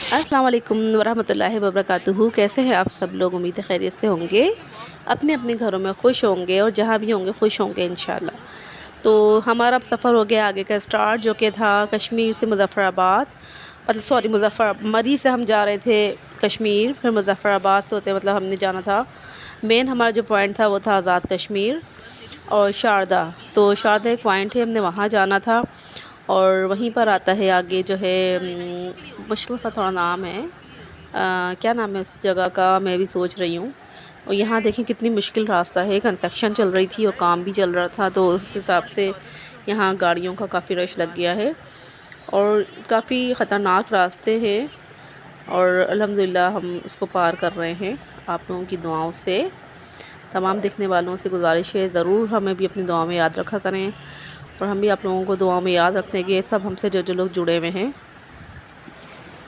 अस्सलाम वालेकुम वरहमतुल्लाहि वबरकातुहू। कैसे हैं आप सब लोग? उम्मीद है खैरियत से होंगे, अपने अपने घरों में खुश होंगे और जहाँ भी होंगे खुश होंगे इंशाल्लाह। तो हमारा अब सफ़र हो गया आगे का स्टार्ट, जो कि था कश्मीर से मुज़फ़्फ़राबाद, मतलब सॉरी मरी से हम जा रहे थे कश्मीर, फिर मुज़फ़्फ़राबाद से होते मतलब हमने जाना था। मेन हमारा जो पॉइंट था वो था आज़ाद कश्मीर और शारदा। तो शारदा एक पॉइंट है, हमने वहाँ जाना था। और वहीं पर आता है आगे जो है मुश्किल सा थोड़ा नाम है, क्या नाम है उस जगह का, मैं भी सोच रही हूँ। और यहाँ देखें कितनी मुश्किल रास्ता है, कंस्ट्रक्शन चल रही थी और काम भी चल रहा था, तो उस हिसाब से यहाँ गाड़ियों का काफ़ी रश लग गया है और काफ़ी ख़तरनाक रास्ते हैं। और अल्हम्दुलिल्लाह हम इसको पार कर रहे हैं आप लोगों की दुआओं से। तमाम देखने वालों से गुजारिश है, ज़रूर हमें भी अपनी दुआ में याद रखा करें और हम भी आप लोगों को दुआ में याद रखने के, सब हमसे जो जो लोग जुड़े हुए हैं।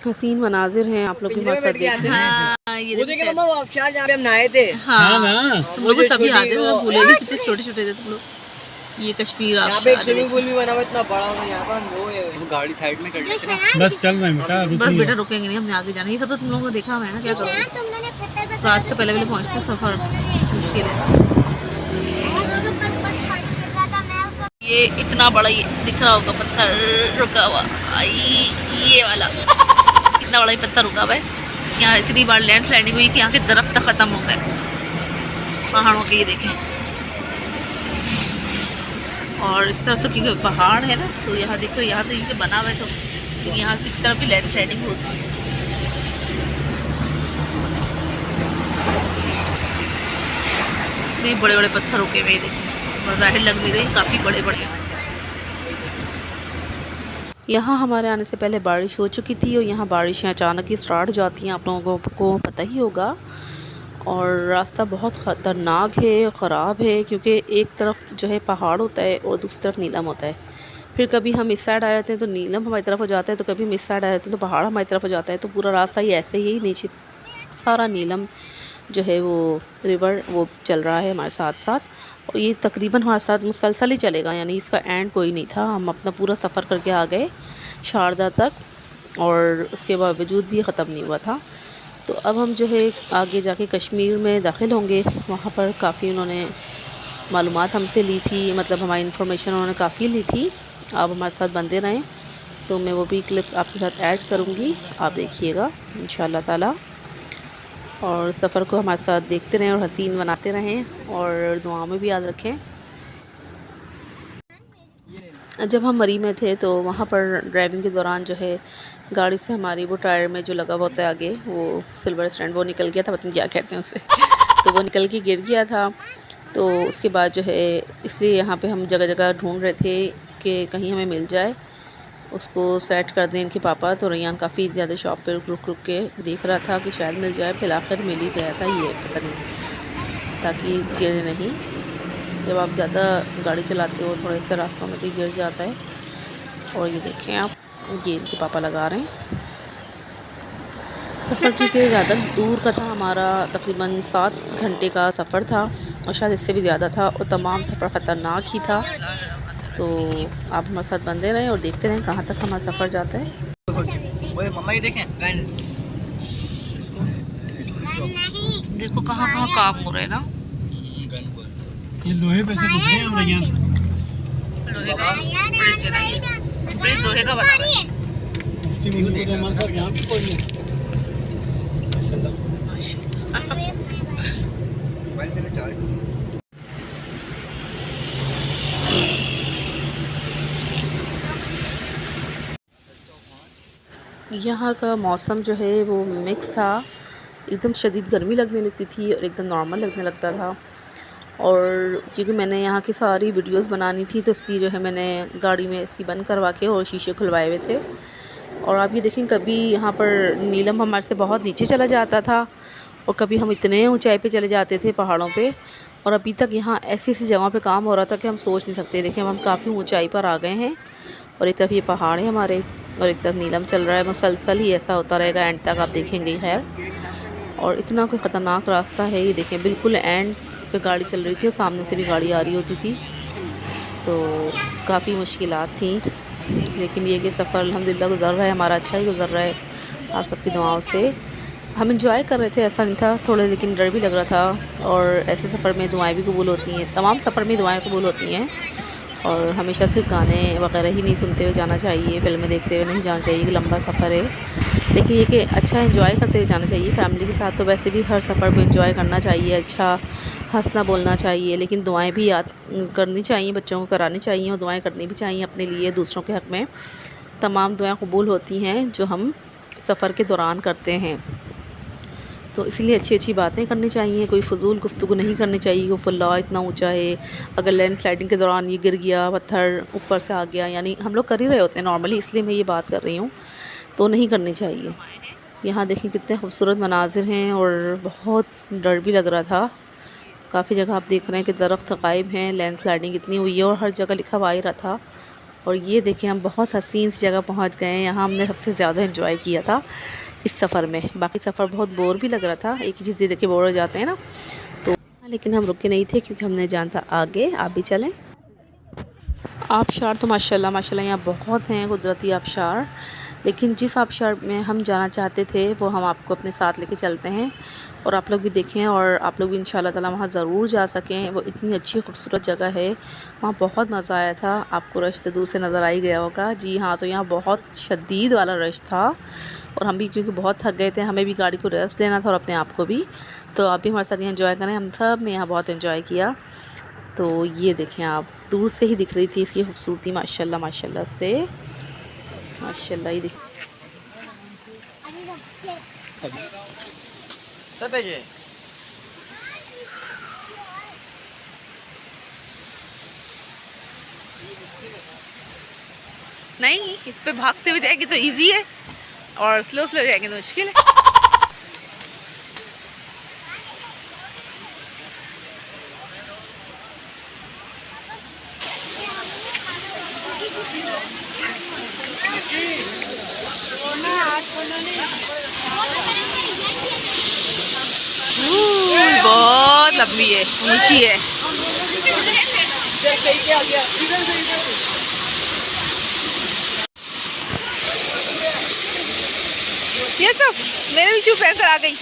हसीन मनाजिर हैं, आप लोग भी हमारे साथ देखें। हाँ, ये देखिए मम्मा, वो आबशार जहाँ पे हम नहाए थे। हाँ ना तुम लोग को सभी याद है, मैं भूले भी कितने छोटे छोटे थे तुम लोग। ये कश्मीर यहाँ पे आबशार एक है, स्विमिंग पूल देखिए। भी बना हुआ इतना बड़ा हुआ, यहाँ पर हम वो है गाड़ी साइड में कर लेते हैं ना। बस चल रहे हैं बेटा, बस बेटा रुकेंगे नहीं, हमने आगे जाना। ये सब तो तुम लोगों को देखा हुआ है ना, क्या करोगे। रात से पहले पहले पहुँचते सफ़र मुश्किल है। ये इतना बड़ा ये दिख रहा होगा पत्थर रुका हुआ, ये वाला इतना बड़ा ही पत्थर रुका हुआ है। यहाँ इतनी बार लैंडस्लाइडिंग हुई कि यहाँ के दरख्त तक ख़त्म हो गए पहाड़ों के, ये देखें। और इस तरफ तो क्योंकि पहाड़ है ना, तो यहाँ देख रहे यहाँ तो ये बना हुआ है, तो यहाँ इस तरफ भी लैंडस्लाइडिंग होती है। ये बड़े बड़े पत्थर रुके हुए देखें, जाहिर लग नहीं रही, काफ़ी बड़े बड़े। यहाँ हमारे आने से पहले बारिश हो चुकी थी और यहाँ बारिशें अचानक ही स्टार्ट हो जाती हैं, आप लोगों को पता ही होगा। और रास्ता बहुत ख़तरनाक है, ख़राब है, क्योंकि एक तरफ जो है पहाड़ होता है और दूसरी तरफ नीलम होता है। फिर कभी हम इस साइड आ जाते हैं तो नीलम हमारी तरफ हो जाता है, तो कभी हम इस साइड आ जाते हैं तो पहाड़ हमारी तरफ हो जाता है। तो पूरा रास्ता ही ऐसे ही नीचे सारा नीलम जो है वो रिवर वो चल रहा है हमारे साथ साथ। और ये तकरीबन हमारे साथ मुसलसल ही चलेगा, यानी इसका एंड कोई नहीं था। हम अपना पूरा सफ़र करके आ गए शारदा तक और उसके बावजूद भी ख़त्म नहीं हुआ था। तो अब हम जो है आगे जाके कश्मीर में दाखिल होंगे। वहाँ पर काफ़ी उन्होंने मालूमात हमसे ली थी, मतलब हमारी इन्फॉर्मेशन उन्होंने काफ़ी ली थी। आप हमारे साथ बंधे रहें, तो मैं वो भी क्लिप्स आपके साथ ऐड करूँगी, आप देखिएगा इंशाअल्लाह ताला। और सफ़र को हमारे साथ देखते रहें और हसीन बनाते रहें और दुआ में भी याद रखें। जब हम मरी में थे तो वहाँ पर ड्राइविंग के दौरान जो है गाड़ी से हमारी वो टायर में जो लगा हुआ होता है आगे, वो सिल्वर स्टैंड, वो निकल गया था, पता नहीं क्या कहते हैं उसे तो वो निकल के गिर गया था। तो उसके बाद जो है इसलिए यहाँ पे हम जगह जगह ढूंढ रहे थे कि कहीं हमें मिल जाए, उसको सेट कर दें इनके पापा। तो रेयान काफ़ी ज़्यादा शॉप पे रुक रुक के देख रहा था कि शायद मिल जाए, फिर आखिर मिल ही गया था ये, पता नहीं, ताकि गिरे नहीं। जब आप ज़्यादा गाड़ी चलाते हो थोड़े से रास्तों में तो गिर जाता है। और ये देखें आप, ये इनके पापा लगा रहे हैं। सफ़र क्योंकि ज़्यादा दूर का था हमारा, तकरीबन 7 घंटे का सफ़र था और शायद इससे भी ज़्यादा था, और तमाम सफ़र ख़तरनाक ही था। तो आप हमारे साथ बंधे रहें और देखते रहें कहाँ तक हमारा सफ़र जाता है। ओए मम्मा ये देखें, देखो कहाँ कहाँ काम हो रहे हैं ना। ये लोहे पे से गुजरे हैं भैया, लोहे का ब्रिज है ना, ये ब्रिज लोहे का बना हुआ है। उसकी नींद को हमारे साथ यहाँ भी कोई नहीं। यहाँ का मौसम जो है वो मिक्स था, एकदम शदीद गर्मी लगने लगती थी और एकदम नॉर्मल लगने लगता था। और क्योंकि मैंने यहाँ की सारी वीडियोस बनानी थी तो इसलिए जो है मैंने गाड़ी में एसी बंद करवा के और शीशे खुलवाए हुए थे। और आप ये देखें, कभी यहाँ पर नीलम हमारे से बहुत नीचे चला जाता था और कभी हम इतने ऊंचाई पे चले जाते थे पहाड़ों पे। और अभी तक यहाँ ऐसी ऐसी जगहों पे काम हो रहा था कि हम सोच नहीं सकते। देखें हम काफ़ी ऊंचाई पर आ गए हैं और एक तरफ ये पहाड़ है हमारे और एक तरफ नीलम चल रहा है। मुसलसल ही ऐसा होता रहेगा, एंड तक आप देखेंगे। खैर, और इतना कोई ख़तरनाक रास्ता है, ये देखें बिल्कुल एंड पे गाड़ी चल रही थी और सामने से भी गाड़ी आ रही होती थी, तो काफ़ी मुश्किलात थी। लेकिन ये कि सफ़र अल्हम्दुलिल्लाह गुज़र रहा है हमारा, अच्छा ही गुज़र रहा है। आप सबकी दुआओं से हम इंजॉय कर रहे थे, ऐसा नहीं था थोड़ा, लेकिन डर भी लग रहा था। और ऐसे सफ़र में दुआएं भी कबूल होती हैं, तमाम सफ़र में दुआएं कबूल होती हैं। और हमेशा सिर्फ गाने वगैरह ही नहीं सुनते हुए जाना चाहिए, फिल्में देखते हुए नहीं जाना चाहिए कि लंबा सफ़र है। लेकिन ये कि अच्छा एंजॉय करते हुए जाना चाहिए फैमिली के साथ। तो वैसे भी हर सफ़र को एंजॉय करना चाहिए, अच्छा हंसना बोलना चाहिए, लेकिन दुआएं भी याद करनी चाहिए, बच्चों को करानी चाहिए और दुआएं करनी भी चाहिए अपने लिए, दूसरों के हक़ में। तमाम दुआएं कबूल होती हैं जो हम सफ़र के दौरान करते हैं। तो इसलिए अच्छी अच्छी बातें करनी चाहिए, कोई फ़ुज़ूल गुफ्तगू नहीं करनी चाहिए। वो फुल्ला इतना ऊंचा है, अगर लैंड स्लाइडिंग के दौरान ये गिर गया, पत्थर ऊपर से आ गया, यानी हम लोग कर ही रहे होते हैं नॉर्मली, इसलिए मैं ये बात कर रही हूँ, तो नहीं करनी चाहिए। यहाँ देखिए कितने खूबसूरत मनाजिर हैं और बहुत डर भी लग रहा था। काफ़ी जगह आप देख रहे हैं कि दरख्त गायब हैं, लैंड स्लाइडिंग इतनी हुई है और हर जगह लिखा हुआ ही रहा था। और ये देखिए हम बहुत हसीन सी जगह पहुँच गए हैं, यहाँ हमने सबसे ज़्यादा एंजॉय किया था इस सफ़र में। बाकी सफ़र बहुत बोर भी लग रहा था, एक ही चीज़ देख के बोर हो जाते हैं ना, तो लेकिन हम रुके नहीं थे क्योंकि हमने जाना था आगे। आप भी चलें। आबशार तो माशाल्लाह माशाल्लाह यहाँ बहुत हैं, कुदरती आबशार। लेकिन जिस आबशार में हम जाना चाहते थे वो हम आपको अपने साथ लेके चलते हैं और आप लोग भी देखें और आप लोग भी इंशाल्लाह ताला वहाँ ज़रूर जा सकें। वो इतनी अच्छी खूबसूरत जगह है, वहाँ बहुत मज़ा आया था। आपको रश तो दूर से नज़र आ ही गया होगा। जी हाँ, तो यहाँ बहुत शदीद वाला रश था और हम भी क्योंकि बहुत थक गए थे, हमें भी गाड़ी को रेस्ट देना था और अपने आप को भी। तो आप भी हमारे साथ यहाँ एंजॉय करें, हम सब ने यहाँ बहुत एंजॉय किया। तो ये देखें, आप दूर से ही दिख रही थी इसकी खूबसूरती माशाल्लाह माशाल्लाह से, माशाल्लाह ही दिख। नहीं, इस पे भागते हुए जाएगी तो इजी है और स्लो स्लो जाएगी तो मुश्किल है। बहुत लंबी है, ऊंची है। ये सब मेरे भी चुप रहकर आ गई।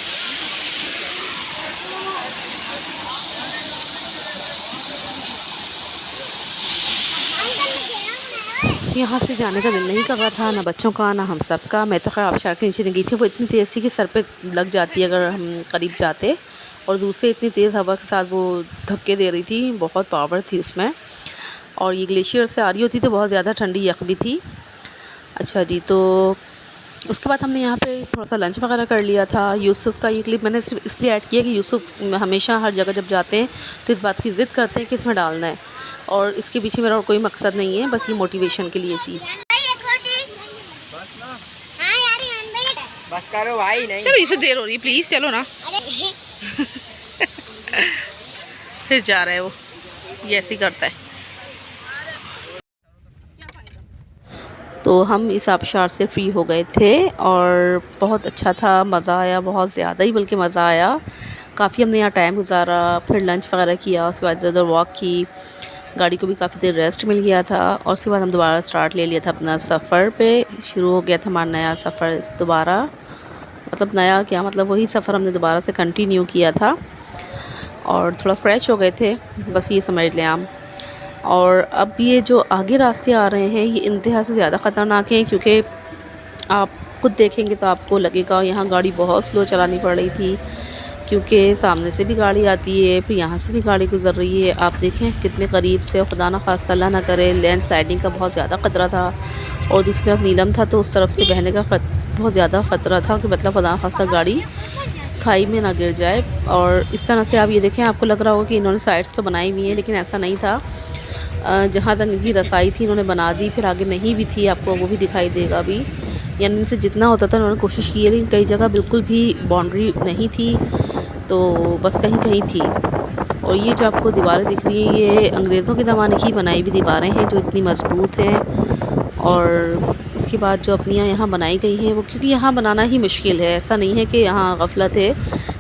यहाँ से जाने का दिल नहीं कर रहा था, ना बच्चों का ना हम सब का। मैं तो खैर आबशार के नीचे नहीं गई थी, वो इतनी तेज़ थी कि सर पे लग जाती अगर हम करीब जाते, और दूसरे इतनी तेज़ हवा के साथ वो धक्के दे रही थी, बहुत पावर थी उसमें। और ये ग्लेशियर से आ रही होती तो बहुत ज़्यादा ठंडी यख भी थी। अच्छा जी, तो उसके बाद हमने यहाँ पे थोड़ा सा लंच वगैरह कर लिया था। यूसुफ़ का ये क्लिप मैंने सिर्फ इसलिए ऐड किया कि यूसुफ़ हमेशा हर जगह जब जाते हैं तो इस बात की ज़िद करते हैं कि इसमें डालना है, और इसके पीछे मेरा और कोई मकसद नहीं है, बस ये मोटिवेशन के लिए चीज़। बस करो भाई, नहीं चलो, इसे देर हो रही है, प्लीज चलो ना। फिर जा रहा है वो, ये ऐसे ही करता है। तो हम इस आबशार से फ्री हो गए थे और बहुत अच्छा था, मज़ा आया, बहुत ज़्यादा ही बल्कि मज़ा आया। काफ़ी हमने यहाँ टाइम गुजारा, फिर लंच वगैरह किया, उसके बाद इधर वॉक की, गाड़ी को भी काफ़ी देर रेस्ट मिल गया था, और उसके बाद हम दोबारा स्टार्ट ले लिया था अपना सफ़र पे। शुरू हो गया था हमारा नया सफ़र दोबारा, मतलब नया क्या, मतलब वही सफ़र हमने दोबारा से कंटिन्यू किया था और थोड़ा फ्रेश हो गए थे, बस ये समझ लें आप। और अब ये जो आगे रास्ते आ रहे हैं ये इंतहा से ज़्यादा ख़तरनाक हैं, क्योंकि आप खुद देखेंगे तो आपको लगेगा यहाँ गाड़ी बहुत स्लो चलानी पड़ रही थी, क्योंकि सामने से भी गाड़ी आती है, फिर यहाँ से भी गाड़ी गुजर रही है। आप देखें कितने करीब से, और खुदा ना खास्ता अल्लाह ना करे, लैंड स्लाइडिंग का बहुत ज़्यादा ख़तरा था। और दूसरी तरफ नीलम था तो उस तरफ से बहने का बहुत ज़्यादा ख़तरा था कि मतलब खुदा ना खास्ता गाड़ी खाई में ना गिर जाए। और इस तरह से आप ये देखें, आपको लग रहा होगा कि इन्होंने साइड्स तो बनाई हुई हैं, लेकिन ऐसा नहीं था। जहाँ तक इनकी रसाई थी इन्होंने बना दी, फिर आगे नहीं भी थी, आपको वो भी दिखाई देगा अभी। यानी इनसे जितना होता था उन्होंने कोशिश की है, लेकिन कई जगह बिल्कुल भी बाउंड्री नहीं थी, तो बस कहीं कहीं थी। और ये जो आपको दीवारें दिख रही हैं ये अंग्रेज़ों के ज़माने की बनाई हुई दीवारें हैं जो इतनी मजबूत हैं। और उसके बाद जो अपनी यहाँ बनाई गई हैं वो, क्योंकि यहाँ बनाना ही मुश्किल है, ऐसा नहीं है कि यहाँ गफलत है,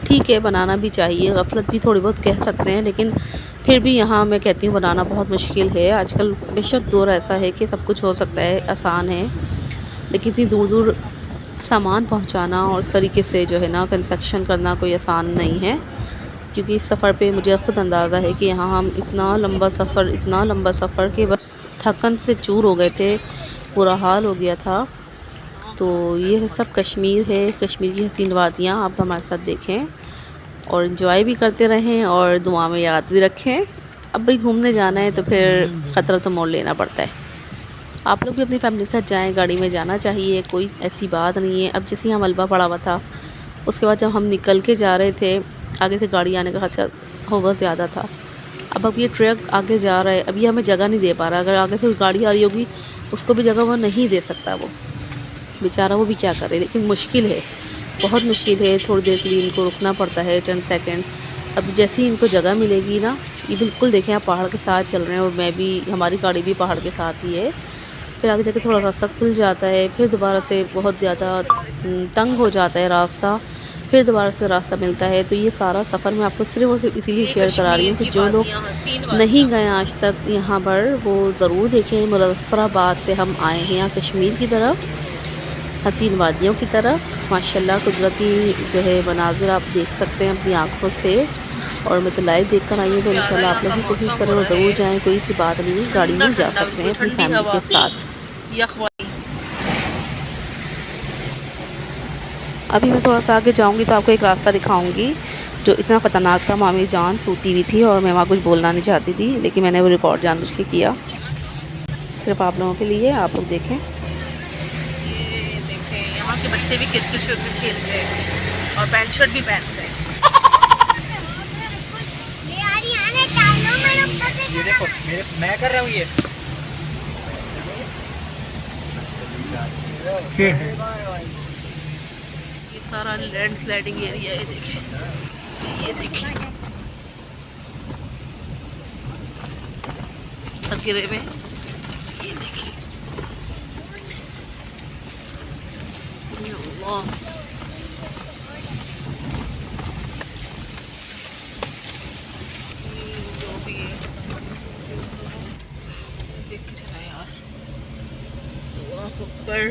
ठीक है बनाना भी चाहिए, गफलत भी थोड़ी बहुत कह सकते हैं, लेकिन फिर भी यहाँ मैं कहती हूँ बनाना बहुत मुश्किल है। आजकल बेशक दौर ऐसा है कि सब कुछ हो सकता है, आसान है, लेकिन इतनी दूर दूर सामान पहुंचाना और इस तरीके से जो है ना कंस्ट्रक्शन करना कोई आसान नहीं है, क्योंकि इस सफ़र पे मुझे ख़ुद अंदाज़ा है कि यहाँ हम इतना लंबा सफ़र कि बस थकन से चूर हो गए थे, बुरा हाल हो गया था। तो ये सब कश्मीर है, कश्मीर की हसीन वादियाँ आप हमारे साथ देखें और इन्जॉय भी करते रहें और दुआ में याद भी रखें। अब भाई घूमने जाना है तो फिर ख़तरा तो मोड़ लेना पड़ता है। आप लोग भी अपनी फैमिली के साथ जाएं, गाड़ी में जाना चाहिए, कोई ऐसी बात नहीं है। अब जैसे यहाँ मलबा पड़ा हुआ था, उसके बाद जब हम निकल के जा रहे थे, आगे से गाड़ी आने का खतरा बहुत ज़्यादा था। अब ये ट्रक आगे जा रहा है, अभी हमें जगह नहीं दे पा रहा। अगर आगे से गाड़ी आ रही होगी उसको भी जगह वो नहीं दे सकता, वो बेचारा, वो भी क्या करे। लेकिन मुश्किल है, बहुत मुश्किल है। थोड़ी देर के लिए इनको रुकना पड़ता है, चंद सेकंड। अब जैसे ही इनको जगह मिलेगी ना, ये बिल्कुल देखें आप पहाड़ के साथ चल रहे हैं और मैं भी, हमारी गाड़ी भी पहाड़ के साथ ही है। फिर आगे जाके थोड़ा रास्ता खुल जाता है, फिर दोबारा से बहुत ज़्यादा तंग हो जाता है रास्ता, फिर दोबारा से रास्ता मिलता है। तो ये सारा सफ़र मैं आपको सिर्फ और सिर्फ इसीलिए शेयर करा रही हूँ कि जो लोग नहीं गए आज तक यहाँ पर, वो ज़रूर देखें। मुज़फ़्फ़राबाद से हम आए हैं यहाँ कश्मीर की तरफ, हसीन वादियों की तरफ। माशाल्लाह कुदरती जो है मनाज़िर आप देख सकते हैं अपनी आँखों से, और मैं तो लाइव देख कर आई हूँ। तो इंशाल्लाह आप लोग भी कोशिश करें और ज़रूर जाएँ, कोई सी बात नहीं है, गाड़ी में जा सकते हैं अपनी फैमिली के साथ। अभी मैं थोड़ा सा आगे जाऊंगी तो आपको एक रास्ता दिखाऊंगी जो इतना ख़तरनाक था। मामी जान सूती हुई थी और मैं वहाँ कुछ बोलना नहीं चाहती थी, लेकिन मैंने वो रिकॉर्ड जानबूझ के किया, सिर्फ आप लोगों के लिए। आप लोग देखें, ये देखें, यहाँ के बच्चे भी क्रिकेट खेलते हैं और पैंट शर्ट भी पहनते हैं। ये देखो, मैं कर रहा हूँ ये। ये सारा लैंड स्लाइडिंग एरिया है, देखें, ये देखें गिरे में, ये देखें, अल्लाह। जो भी है देख के चला यार, अल्लाह अकबर।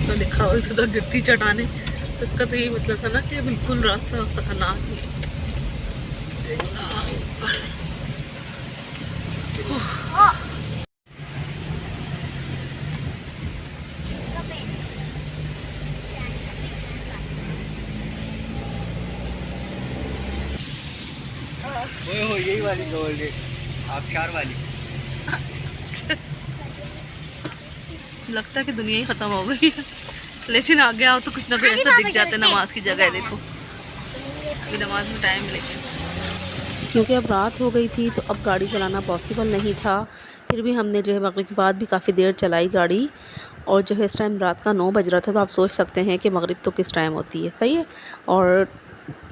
तो लिखा हो इसका गिरती चट्टाने, तो इसका तो यही मतलब था ना कि बिल्कुल रास्ता खतरनाक है। हो यही वाली गोल्ड आबशार वाली। लगता है कि दुनिया ही ख़त्म हो गई है, लेकिन आगे आओ तो कुछ ना कुछ ऐसा दिख जाता है। नमाज की जगह है, देखो अभी नमाज में टाइम, लेकिन क्योंकि अब रात हो गई थी तो अब गाड़ी चलाना पॉसिबल नहीं था। फिर भी हमने जो है मगरिब के बाद भी काफ़ी देर चलाई गाड़ी, और जो है इस टाइम रात का 9 बज रहा था। तो आप सोच सकते हैं कि मगरिब तो किस टाइम होती है, सही है। और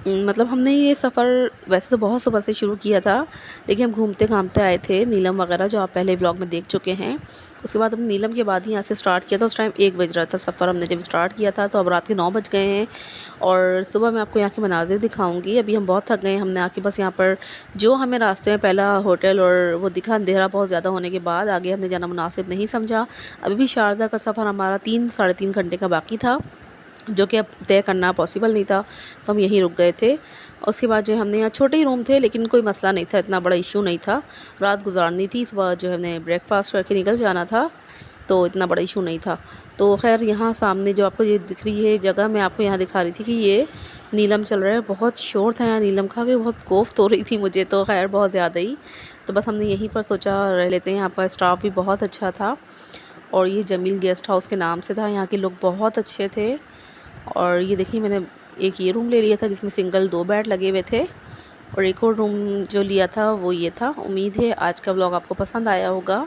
मतलब हमने ये सफ़र वैसे तो बहुत सुबह से शुरू किया था, लेकिन हम घूमते घामते आए थे नीलम वगैरह, जो आप पहले ब्लॉग में देख चुके हैं। उसके बाद हमने नीलम के बाद ही यहाँ से स्टार्ट किया था। उस टाइम 1 बज रहा था सफ़र हमने जब स्टार्ट किया था, तो अब रात के 9 बज गए हैं। और सुबह मैं आपको यहाँ के मनाजिर दिखाऊंगी। अभी हम बहुत थक गए हैं, हमने आके बस यहाँ पर जो हमें रास्ते में पहला होटल और वो दिखा, अंधेरा बहुत ज़्यादा होने के बाद आगे हमने जाना मुनासिब नहीं समझा। अभी भी शारदा का सफ़र हमारा 3 साढ़े 3 घंटे का बाकी था, जो कि अब तय करना पॉसिबल नहीं था, तो हम यहीं रुक गए थे। उसके बाद जो हमने यहाँ छोटे ही रूम थे, लेकिन कोई मसला नहीं था, इतना बड़ा इशू नहीं था। रात गुजारनी थी, सुबह जो हमने ब्रेकफास्ट करके निकल जाना था, तो इतना बड़ा इशू नहीं था। तो खैर यहाँ सामने जो आपको ये दिख रही है जगह, मैं आपको यहाँ दिखा रही थी कि ये नीलम चल रहा है। बहुत शोर था यहाँ नीलम का, कि बहुत कोफ्त हो रही थी मुझे तो, खैर बहुत ज़्यादा ही। तो बस हमने यहीं पर सोचा रह लेते हैं। यहाँ का स्टाफ भी बहुत अच्छा था, और ये जमील गेस्ट हाउस के नाम से था। यहाँ के लोग बहुत अच्छे थे। और ये देखिए, मैंने एक ये रूम ले लिया था जिसमें सिंगल 2 बेड लगे हुए थे, और एक और रूम जो लिया था वो ये था। उम्मीद है आज का व्लॉग आपको पसंद आया होगा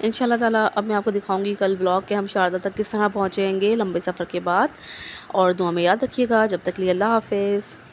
इंशाल्लाह ताला। अब मैं आपको दिखाऊंगी कल व्लॉग के हम शारदा तक किस तरह पहुँचेंगे लंबे सफ़र के बाद, और दुआ में याद रखिएगा। जब तक के लिए अल्लाह हाफ़िज़।